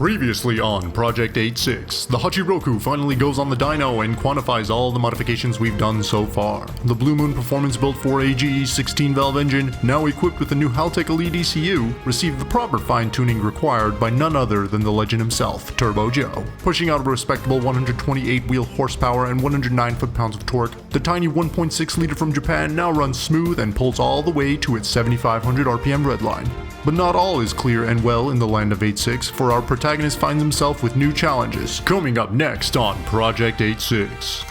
Previously on Project 86, the Hachiroku finally goes on the dyno and quantifies all the modifications we've done so far. The Blue Moon performance built for a GE16 valve engine, now equipped with the new Haltech Elite ECU, received the proper fine-tuning required by none other than the legend himself, Turbo Joe. Pushing out a respectable 128 wheel horsepower and 109 foot-pounds of torque, the tiny 1.6 liter from Japan now runs smooth and pulls all the way to its 7,500 RPM redline. But not all is clear and well in the land of 86, for our protagonist finds himself with new challenges, coming up next on Project 86.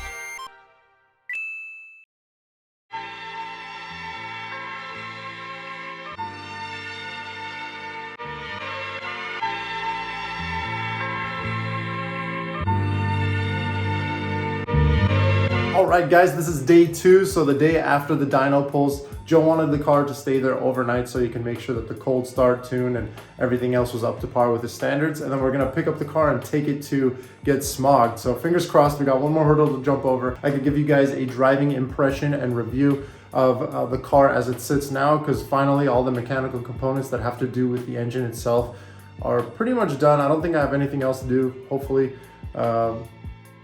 Alright guys, this is day 2, so the day after the dyno pulls. Joe wanted the car to stay there overnight so he can make sure that the cold start tune and everything else was up to par with his standards. And then we're gonna pick up the car and take it to get smogged. So fingers crossed, we got one more hurdle to jump over. I could give you guys a driving impression and review of the car as it sits now, because finally all the mechanical components that have to do with the engine itself are pretty much done. I don't think I have anything else to do, hopefully.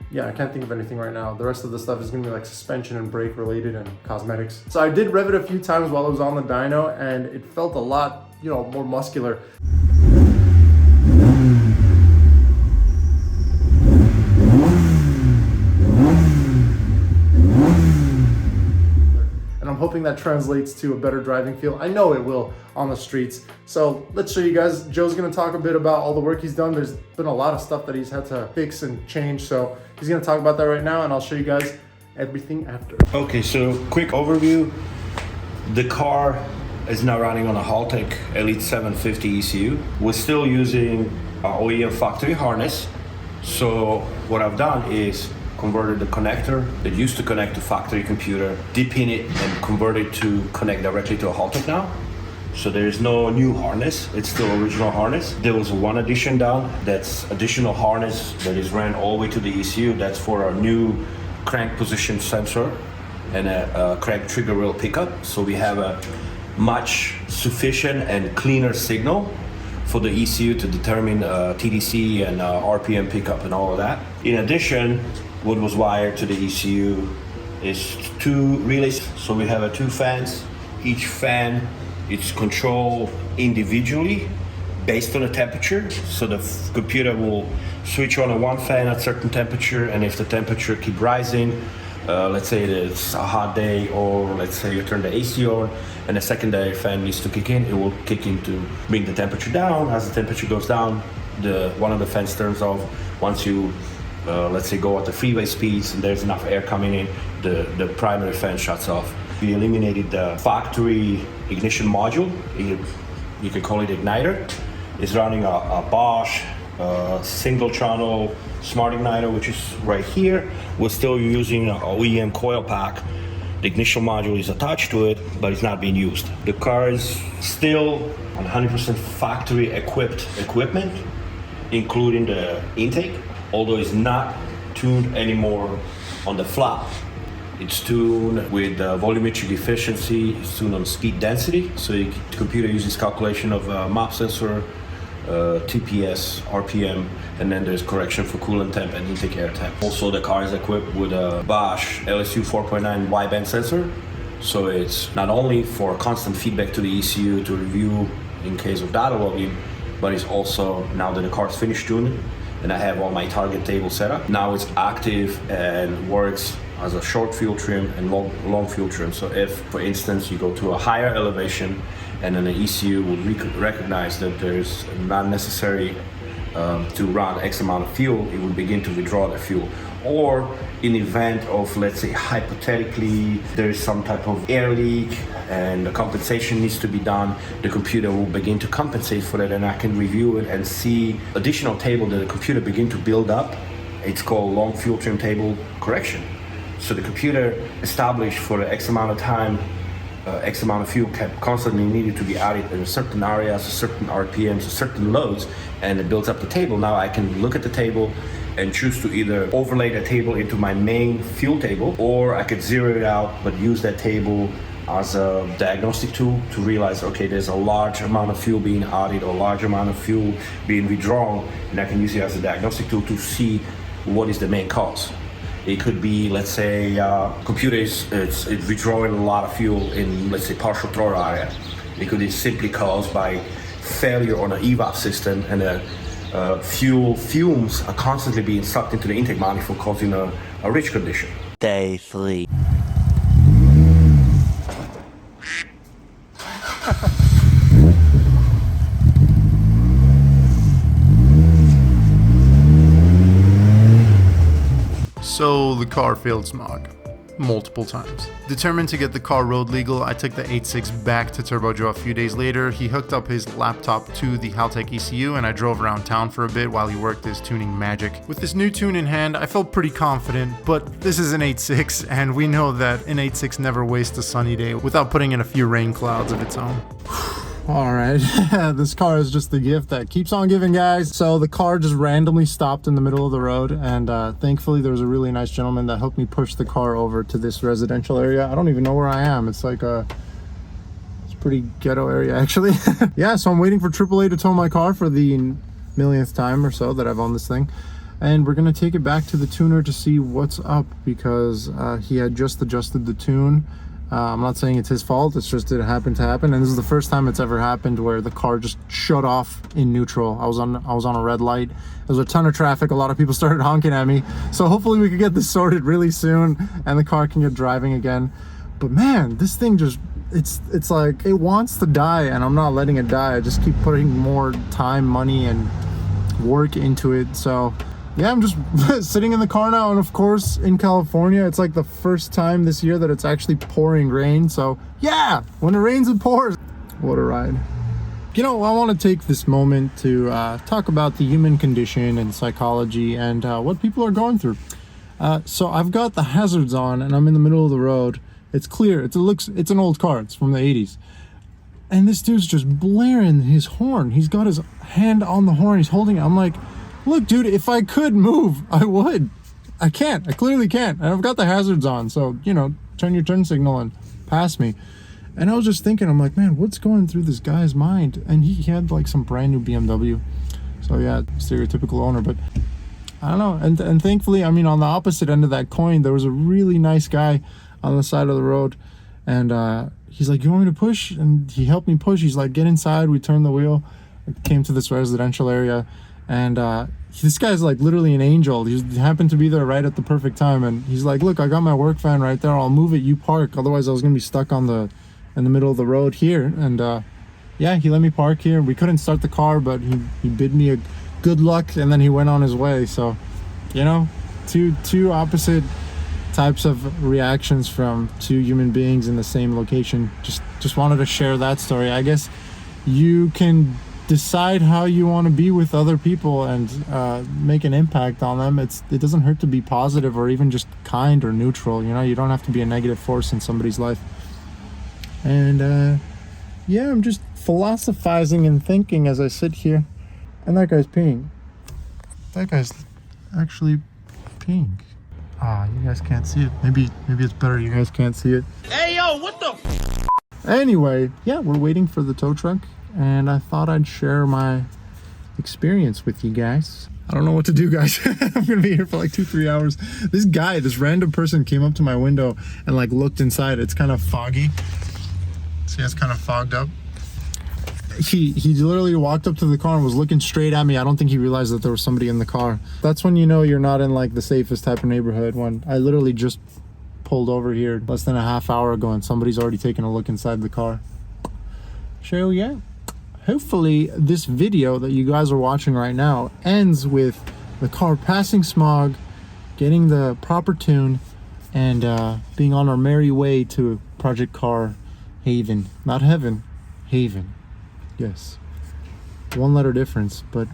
Yeah, I can't think of anything right now. The rest of the stuff is gonna be like suspension and brake related and cosmetics. So I did rev it a few times while I was on the dyno, and it felt a lot, more muscular. And I'm hoping that translates to a better driving feel. I know it will on the streets. So let's show you guys. Joe's gonna talk a bit about all the work he's done. There's been a lot of stuff that he's had to fix and change. So he's gonna talk about that right now, and I'll show you guys everything after. Okay, so quick overview. The car is now running on a Haltech Elite 750 ECU. We're still using our OEM factory harness. So what I've done is converted the connector that used to connect to factory computer, depin it and convert it to connect directly to a Haltech now. So there is no new harness, it's still original harness. There was one addition done, that's additional harness that is ran all the way to the ECU. That's for our new crank position sensor and a crank trigger wheel pickup. So we have a much sufficient and cleaner signal for the ECU to determine TDC and RPM pickup and all of that. In addition, what was wired to the ECU is 2 relays. So we have 2 fans. Each fan is controlled individually based on the temperature. So the computer will switch on one fan at certain temperature, and if the temperature keep rising, let's say it's a hot day, or let's say you turn the AC on and the secondary fan needs to kick in, it will kick in to bring the temperature down. As the temperature goes down, one of the fans turns off. Once you let's say go at the freeway speeds and there's enough air coming in, the primary fan shuts off. We eliminated the factory ignition module. You can call it igniter. It's running a Bosch single channel smart igniter, which is right here. We're still using an OEM coil pack. The ignition module is attached to it, but it's not being used. The car is still 100% factory equipped equipment, including the intake, although it's not tuned anymore on the flap. It's tuned with volumetric efficiency, it's tuned on speed density. So the computer uses calculation of map sensor, TPS, RPM, and then there's correction for coolant temp and intake air temp. Also, the car is equipped with a Bosch LSU 4.9 wideband sensor. So it's not only for constant feedback to the ECU to review in case of data logging, but it's also, now that the car is finished tuning and I have all my target table set up, now it's active and works as a short fuel trim and long fuel trim. So if, for instance, you go to a higher elevation and then the ECU will recognize that there's not necessary to run X amount of fuel, it will begin to withdraw the fuel. Or in event of, let's say, hypothetically, there is some type of air leak and the compensation needs to be done, the computer will begin to compensate for that, and I can review it and see additional table that the computer begin to build up. It's called long fuel trim table correction. So the computer established for X amount of time, X amount of fuel kept constantly needed to be added in certain areas, certain RPMs, certain loads, and it builds up the table. Now I can look at the table and choose to either overlay the table into my main fuel table, or I could zero it out but use that table as a diagnostic tool to realize, okay, there's a large amount of fuel being added or large amount of fuel being withdrawn, and I can use it as a diagnostic tool to see what is the main cause. It could be, let's say, computer it's withdrawing a lot of fuel in, let's say, partial throttle area. It could be simply caused by failure on an evap system, and the fuel fumes are constantly being sucked into the intake manifold, causing a rich condition. Day 3. So the car failed Smog multiple times. Determined to get the car road legal, I took the 8.6 back to Turbo Joe a few days later. He hooked up his laptop to the Haltech ECU and I drove around town for a bit while he worked his tuning magic. With this new tune in hand, I felt pretty confident, but this is an 8.6 and we know that an 8.6 never wastes a sunny day without putting in a few rain clouds of its own. All right, this car is just the gift that keeps on giving, guys. So the car just randomly stopped in the middle of the road, and thankfully there was a really nice gentleman that helped me push the car over to this residential area. I don't even know where I am. It's like it's a pretty ghetto area, actually. Yeah, so I'm waiting for AAA to tow my car for the millionth time or so that I've owned this thing. And we're gonna take it back to the tuner to see what's up, because he had just adjusted the tune. I'm not saying it's his fault, it's just it happened to happen, and this is the first time it's ever happened where the car just shut off in neutral. I was on a red light. There was a ton of traffic, a lot of people started honking at me, so hopefully we can get this sorted really soon and the car can get driving again. But man, this thing just, it's like it wants to die, and I'm not letting it die. I just keep putting more time, money, and work into it. So yeah, I'm just sitting in the car now, and of course in California it's like the first time this year that it's actually pouring rain. So yeah, when it rains it pours. What a ride. You know, I want to take this moment to talk about the human condition and psychology and what people are going through. So I've got the hazards on and I'm in the middle of the road. It's clear, it's an old car, it's from the 80s. And this dude's just blaring his horn. He's got his hand on the horn, he's holding it. I'm like, look, dude, if I could move, I would. I can't. I clearly can't. And I've got the hazards on, so, you know, turn your turn signal and pass me. And I was just thinking, I'm like, man, what's going through this guy's mind? And he had like some brand new BMW. So yeah, stereotypical owner, but I don't know. And thankfully, I mean, on the opposite end of that coin, there was a really nice guy on the side of the road. And he's like, you want me to push? And he helped me push. He's like, get inside. We turned the wheel. I came to this residential area. And this guy's like literally an angel. He happened to be there right at the perfect time, and he's like, look, I got my work van right there, I'll move it, you park, otherwise I was gonna be stuck in the middle of the road here. And yeah, he let me park here. We couldn't start the car, but he bid me a good luck, and then he went on his way. So, you know, two opposite types of reactions from two human beings in the same location. Just wanted to share that story. I guess you can decide how you want to be with other people and make an impact on them. It doesn't hurt to be positive or even just kind or neutral. You know, you don't have to be a negative force in somebody's life. And yeah, I'm just philosophizing and thinking as I sit here. And that guy's peeing. That guy's actually peeing. You guys can't see it. Maybe it's better you guys can't see it. Hey yo, what the Anyway, yeah, we're waiting for the tow truck, and I thought I'd share my experience with you guys. I don't know what to do, guys. I'm gonna be here for like 2-3 hours. This random person came up to my window and like looked inside. It's kind of foggy. See, it's kind of fogged up. He literally walked up to the car and was looking straight at me. I don't think he realized that there was somebody in the car. That's when you know you're not in like the safest type of neighborhood, when I literally just pulled over here less than a half hour ago and somebody's already taken a look inside the car. So yeah, hopefully this video that you guys are watching right now ends with the car passing Smog, getting the proper tune, and being on our merry way to Project Car Haven. Not heaven, Haven. Yes. One letter difference, but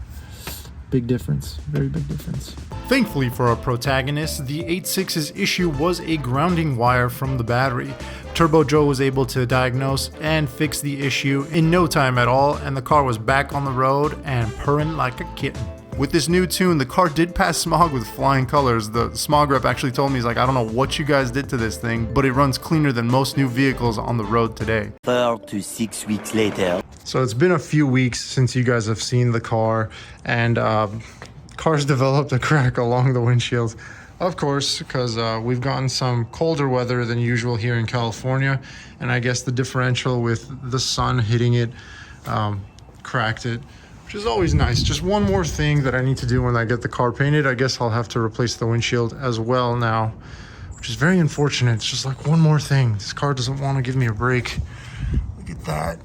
big difference. Very big difference. Thankfully for our protagonist, the 8.6's issue was a grounding wire from the battery. Turbo Joe was able to diagnose and fix the issue in no time at all, and the car was back on the road and purring like a kitten. With this new tune, the car did pass Smog with flying colors. The Smog rep actually told me, he's like, I don't know what you guys did to this thing, but it runs cleaner than most new vehicles on the road today. 4 to 6 weeks later. So it's been a few weeks since you guys have seen the car, and car's developed a crack along the windshield. Of course, because we've gotten some colder weather than usual here in California, and I guess the differential with the sun hitting it cracked it, which is always nice. Just one more thing that I need to do when I get the car painted. I guess I'll have to replace the windshield as well now, which is very unfortunate. It's just like one more thing. This car doesn't want to give me a break. Look at that.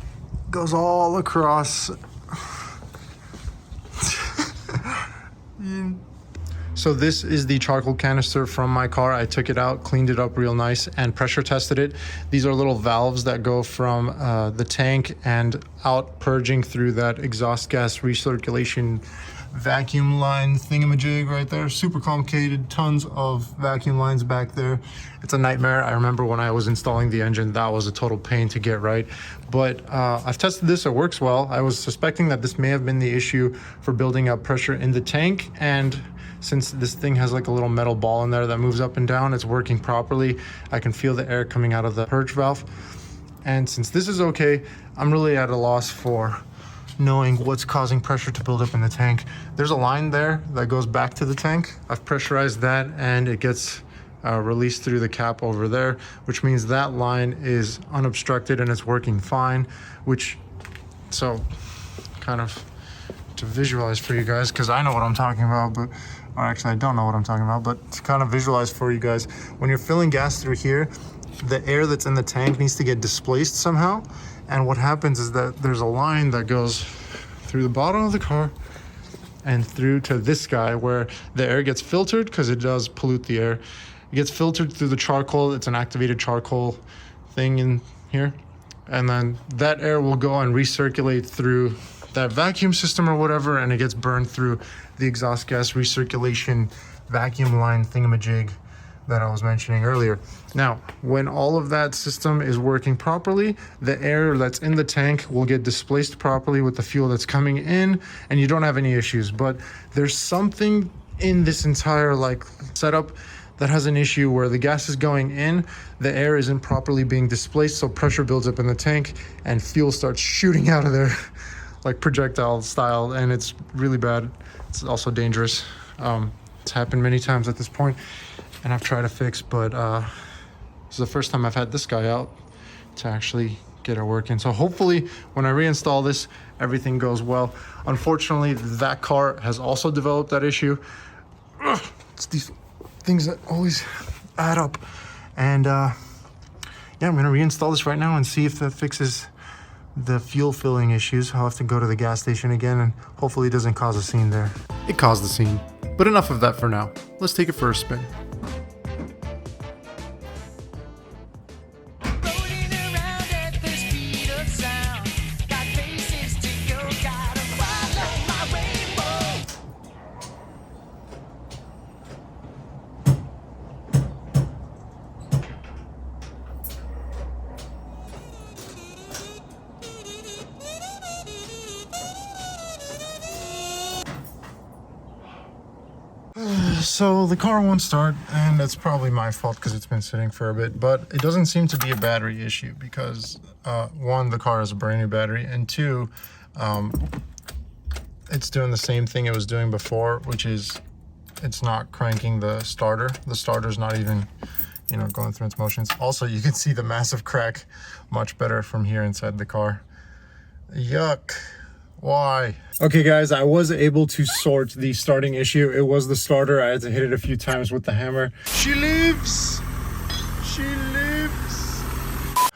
Goes all across. So this is the charcoal canister from my car. I took it out, cleaned it up real nice, and pressure tested it. These are little valves that go from the tank and out, purging through that exhaust gas recirculation vacuum line thingamajig right there. Super complicated, tons of vacuum lines back there. It's a nightmare. I remember when I was installing the engine, that was a total pain to get right. But I've tested this, it works well. I was suspecting that this may have been the issue for building up pressure in the tank, and since this thing has like a little metal ball in there that moves up and down, it's working properly. I can feel the air coming out of the purge valve. And since this is okay, I'm really at a loss for knowing what's causing pressure to build up in the tank. There's a line there that goes back to the tank. I've pressurized that, and it gets released through the cap over there, which means that line is unobstructed and it's working fine, so kind of to visualize for you guys, because I know what I'm talking about, but or actually I don't know what I'm talking about, but to kind of visualize for you guys, when you're filling gas through here, the air that's in the tank needs to get displaced somehow. And what happens is that there's a line that goes through the bottom of the car and through to this guy, where the air gets filtered, because it does pollute the air. It gets filtered through the charcoal. It's an activated charcoal thing in here. And then that air will go and recirculate through that vacuum system or whatever, and it gets burned through the exhaust gas recirculation vacuum line thingamajig that I was mentioning earlier. Now, when all of that system is working properly, the air that's in the tank will get displaced properly with the fuel that's coming in, and you don't have any issues. But there's something in this entire setup that has an issue where the gas is going in, the air isn't properly being displaced, so pressure builds up in the tank and fuel starts shooting out of there like projectile style, and it's really bad. It's also dangerous. It's happened many times at this point, and I've tried to fix, but this is the first time I've had this guy out to actually get it working. So hopefully when I reinstall this, everything goes well. Unfortunately, that car has also developed that issue. It's these things that always add up. And yeah, I'm gonna reinstall this right now and see if that fixes the fuel filling issues. I'll have to go to the gas station again, and hopefully it doesn't cause a scene there. It caused the scene. But enough of that for now. Let's take it for a spin. So the car won't start, and it's probably my fault because it's been sitting for a bit, but it doesn't seem to be a battery issue because one, the car has a brand new battery, and two, it's doing the same thing it was doing before, which is it's not cranking the starter. The starter's not even, going through its motions. Also, you can see the massive crack much better from here inside the car. Yuck. Why? Okay guys, I was able to sort the starting issue. It was the starter. I had to hit it a few times with the hammer. She lives! She lives!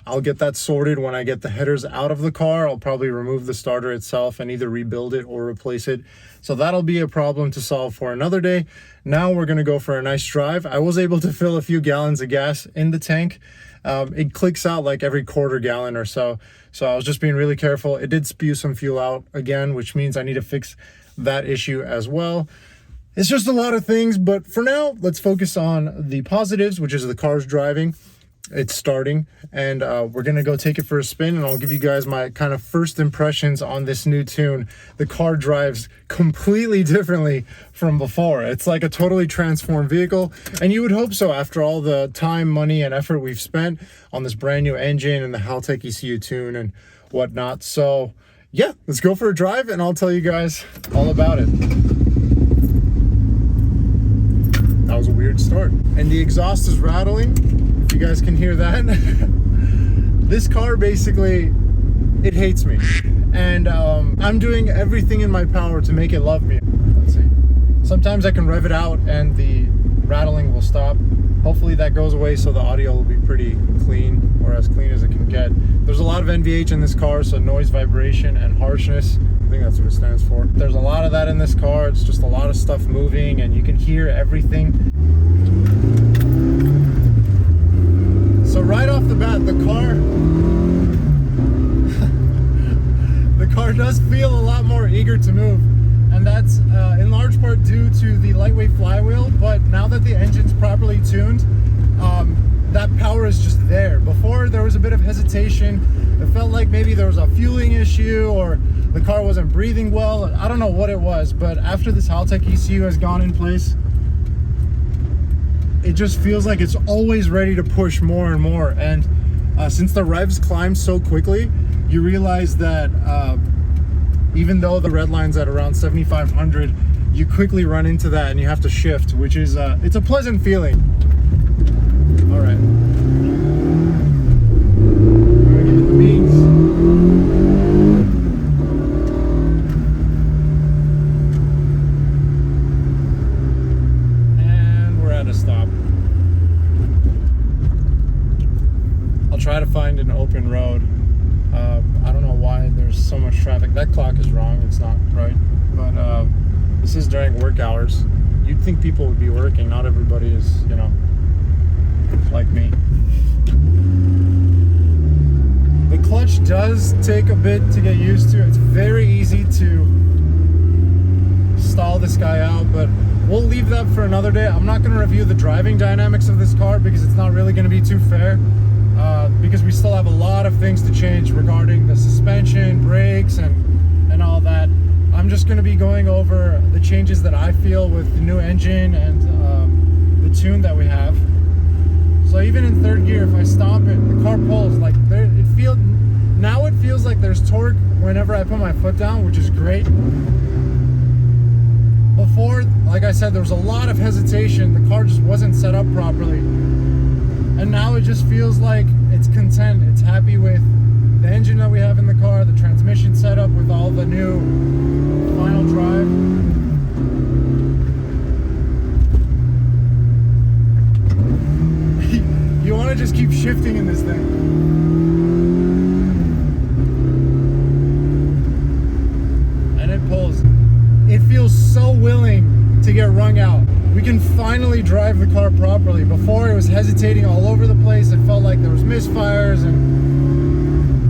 I'll get that sorted when I get the headers out of the car. I'll probably remove the starter itself and either rebuild it or replace it. So that'll be a problem to solve for another day. Now we're gonna go for a nice drive. I was able to fill a few gallons of gas in the tank. It clicks out like every quarter gallon or so. So I was just being really careful. It did spew some fuel out again, which means I need to fix that issue as well. It's just a lot of things, but for now, let's focus on the positives, which is the car's driving. It's starting, and we're gonna go take it for a spin, and I'll give you guys my kind of first impressions on this new tune. The car drives completely differently from before. It's like a totally transformed vehicle, and you would hope so after all the time, money, and effort we've spent on this brand new engine and the Haltech ECU tune and whatnot. So yeah, let's go for a drive, and I'll tell you guys all about it. That was a weird start, and the exhaust is rattling. You guys can hear that. This car basically, it hates me, and I'm doing everything in my power to make it love me. Let's see, sometimes I can rev it out and the rattling will stop. Hopefully that goes away, so the audio will be pretty clean, or as clean as it can get. There's a lot of NVH in this car, so noise, vibration, and harshness. I think that's what it stands for. There's a lot of that in this car. It's just a lot of stuff moving, and you can hear everything. So right off the bat, the car does feel a lot more eager to move, and that's in large part due to the lightweight flywheel. But now that the engine's properly tuned, that power is just there. Before, there was a bit of hesitation. It felt like maybe there was a fueling issue, or the car wasn't breathing well. I don't know what it was, but after this Haltech ECU has gone in place, it just feels like it's always ready to push more and more. And since the revs climb so quickly, you realize that even though the red line's at around 7,500, you quickly run into that and you have to shift, which is it's a pleasant feeling. All right, I'm gonna give it the beans. Stop. I'll try to find an open road. I don't know why there's so much traffic. That clock is wrong, it's not right, but this is during work hours. You'd think people would be working. Not everybody is, you know, like me. The clutch does take a bit to get used to. It's very easy to stall this guy out, but we'll leave that for another day. I'm not going to review the driving dynamics of this car because it's not really going to be too fair, because we still have a lot of things to change regarding the suspension, brakes, and all that. I'm just going to be going over the changes that I feel with the new engine and the tune that we have. So even in third gear, if I stomp it, the car pulls. Like now it feels like there's torque whenever I put my foot down, which is great. Before, like I said, there was a lot of hesitation. The car just wasn't set up properly. And now it just feels like it's content. It's happy with the engine that we have in the car, the transmission setup with all the new final drive. You want to just keep shifting in this thing. And it pulls. It feels so willing to get wrung out. We can finally drive the car properly. Before, it was hesitating all over the place. It felt like there was misfires,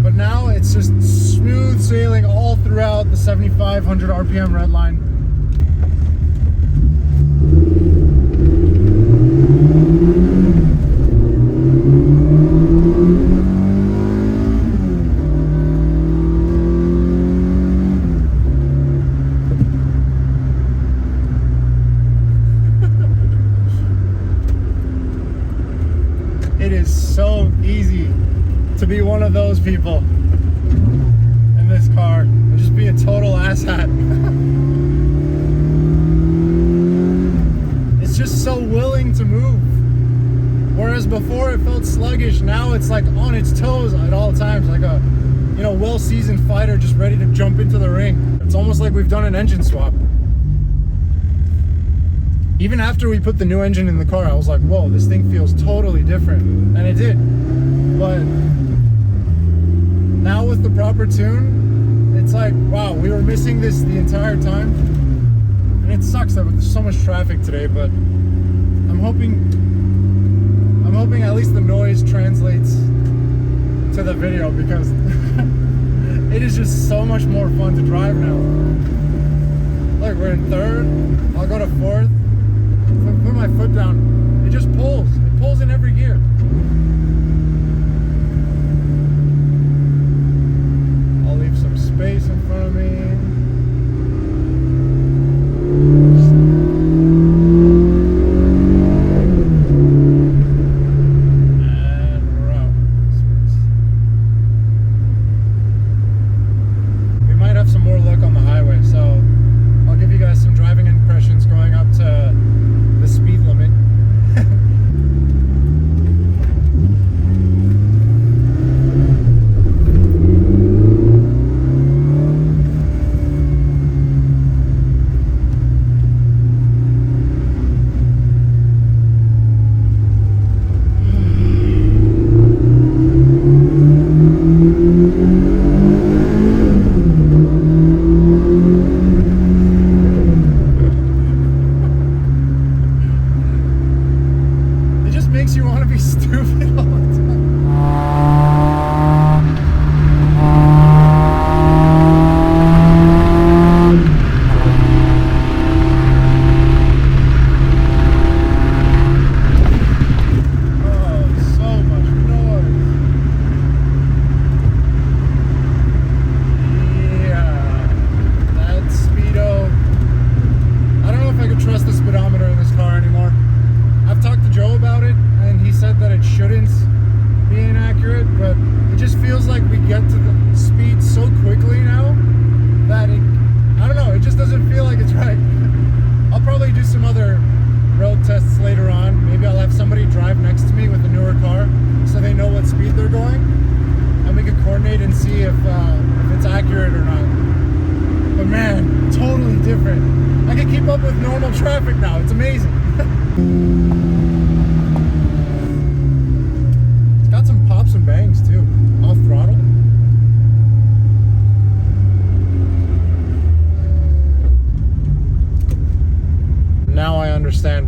but now it's just smooth sailing all throughout the 7,500 RPM red line. It is so easy to be one of those people in this car and just be a total asshat. It's just so willing to move. Whereas before it felt sluggish, now it's like on its toes at all times, like a, you know, well-seasoned fighter just ready to jump into the ring. It's almost like we've done an engine swap. Even after we put the new engine in the car, I was like, whoa, this thing feels totally different. And it did. But now with the proper tune, it's like, wow, we were missing this the entire time. And it sucks that there's so much traffic today, but I'm hoping at least the noise translates to the video, because it is just so much more fun to drive now. Look, we're in third, I'll go to fourth. If I put my foot down, it just pulls. It pulls in every gear. space in front of me.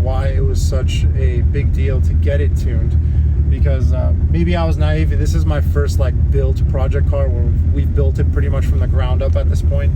Why it was such a big deal to get it tuned, because maybe I was naive. This is my first like built project car where we've built it pretty much from the ground up at this point.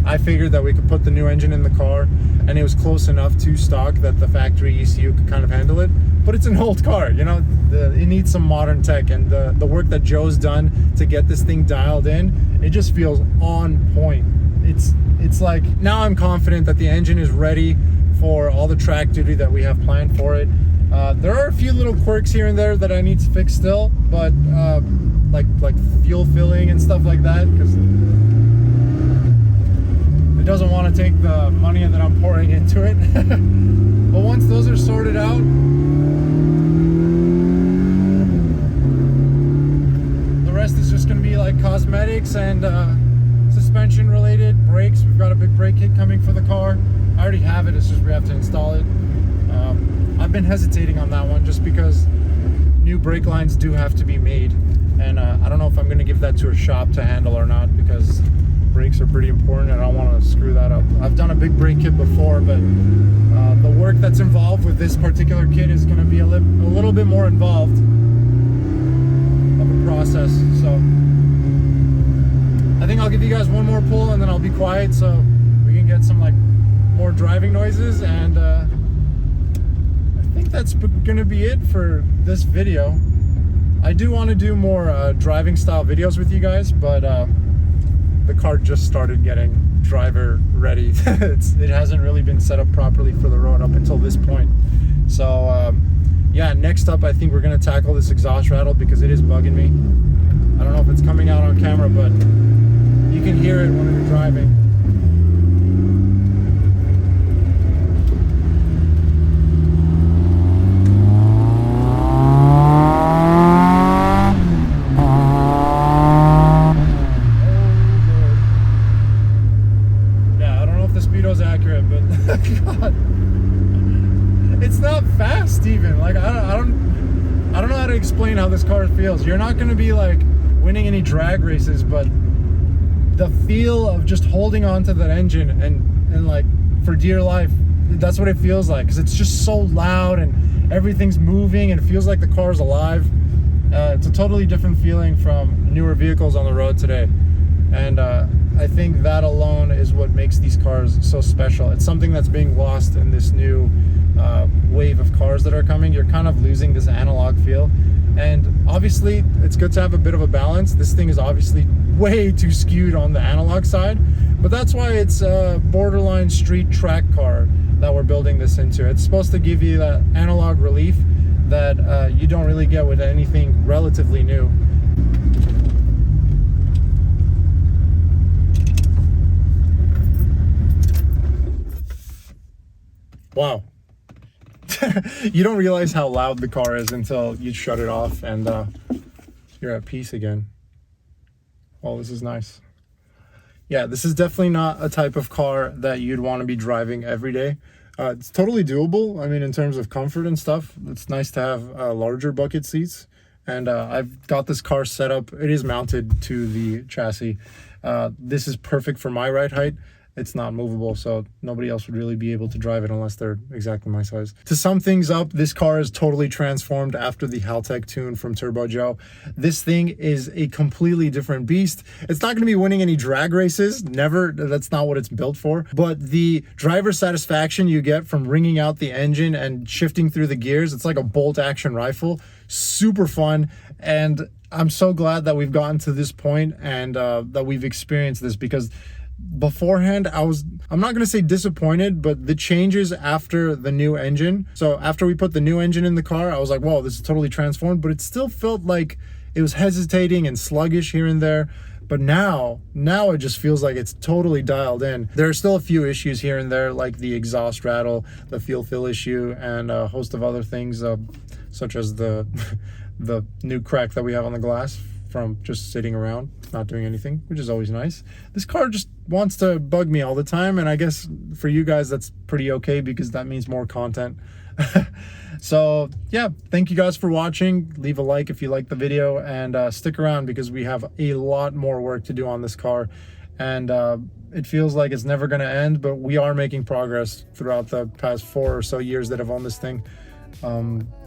I figured that we could put the new engine in the car and it was close enough to stock that the factory ECU could kind of handle it, but it's an old car, you know, it needs some modern tech, and the work that Joe's done to get this thing dialed in, it just feels on point. It's like, now I'm confident that the engine is ready for all the track duty that we have planned for it. There are a few little quirks here and there that I need to fix still, but like fuel filling and stuff like that, because it doesn't want to take the money that I'm pouring into it. But once those are sorted out, the rest is just going to be like cosmetics and suspension related. Brakes, we've got a big brake kit coming for the car. I already have it, it's just we have to install it. I've been hesitating on that one just because new brake lines do have to be made, and I don't know if I'm going to give that to a shop to handle or not, because brakes are pretty important and I don't want to screw that up. I've done a big brake kit before, but the work that's involved with this particular kit is going to be a little bit more involved of a process. So I think I'll give you guys one more pull and then I'll be quiet so we can get some like more driving noises, and I think that's gonna be it for this video. I do want to do more driving style videos with you guys, but the car just started getting driver ready. It hasn't really been set up properly for the road up until this point. So yeah, next up I think we're gonna tackle this exhaust rattle because it is bugging me. I don't know if it's coming out on camera, but you can hear it when you're driving. God, it's not fast even. Like I don't know how to explain how this car feels. You're not going to be like winning any drag races, but the feel of just holding on to that engine and like for dear life, that's what it feels like, because it's just so loud and everything's moving and it feels like the car's alive. It's a totally different feeling from newer vehicles on the road today, and I think that alone is what makes these cars so special. It's something that's being lost in this new wave of cars that are coming. You're kind of losing this analog feel, and obviously it's good to have a bit of a balance. This thing is obviously way too skewed on the analog side, but that's why it's a borderline street track car that we're building this into. It's supposed to give you that analog relief that you don't really get with anything relatively new. Wow. You don't realize how loud the car is until you shut it off and you're at peace again. Oh, this is nice. Yeah, this is definitely not a type of car that you'd want to be driving every day. It's totally doable. I mean, in terms of comfort and stuff, it's nice to have larger bucket seats. And I've got this car set up. It is mounted to the chassis. This is perfect for my ride height. It's not movable, so nobody else would really be able to drive it unless they're exactly my size. To sum things up, this car is totally transformed after the Haltech tune from Turbo Joe. This thing is a completely different beast. It's not going to be winning any drag races, never. That's not what it's built for. But the driver satisfaction you get from wringing out the engine and shifting through the gears, it's like a bolt action rifle. Super fun, and I'm so glad that we've gotten to this point and that we've experienced this, because beforehand I'm not going to say disappointed, but the changes after the new engine, so after we put the new engine in the car, I was like, whoa, this is totally transformed, but it still felt like it was hesitating and sluggish here and there. But now it just feels like it's totally dialed in. There are still a few issues here and there, like the exhaust rattle, the fuel fill issue, and a host of other things, such as the new crack that we have on the glass from just sitting around not doing anything, which is always nice. This car just wants to bug me all the time, and I guess for you guys that's pretty okay, because that means more content. So yeah, thank you guys for watching. Leave a like if you like the video, and stick around because we have a lot more work to do on this car, and it feels like it's never going to end, but we are making progress throughout the past 4 or so years that I've owned this thing.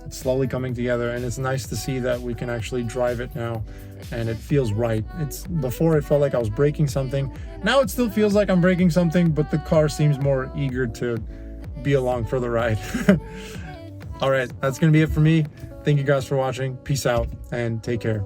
It's slowly coming together, and it's nice to see that we can actually drive it now, and it feels right. Before it felt like I was breaking something. Now it still feels like I'm breaking something, but the car seems more eager to be along for the ride. All right, that's gonna be it for me. Thank you guys for watching. Peace out and take care.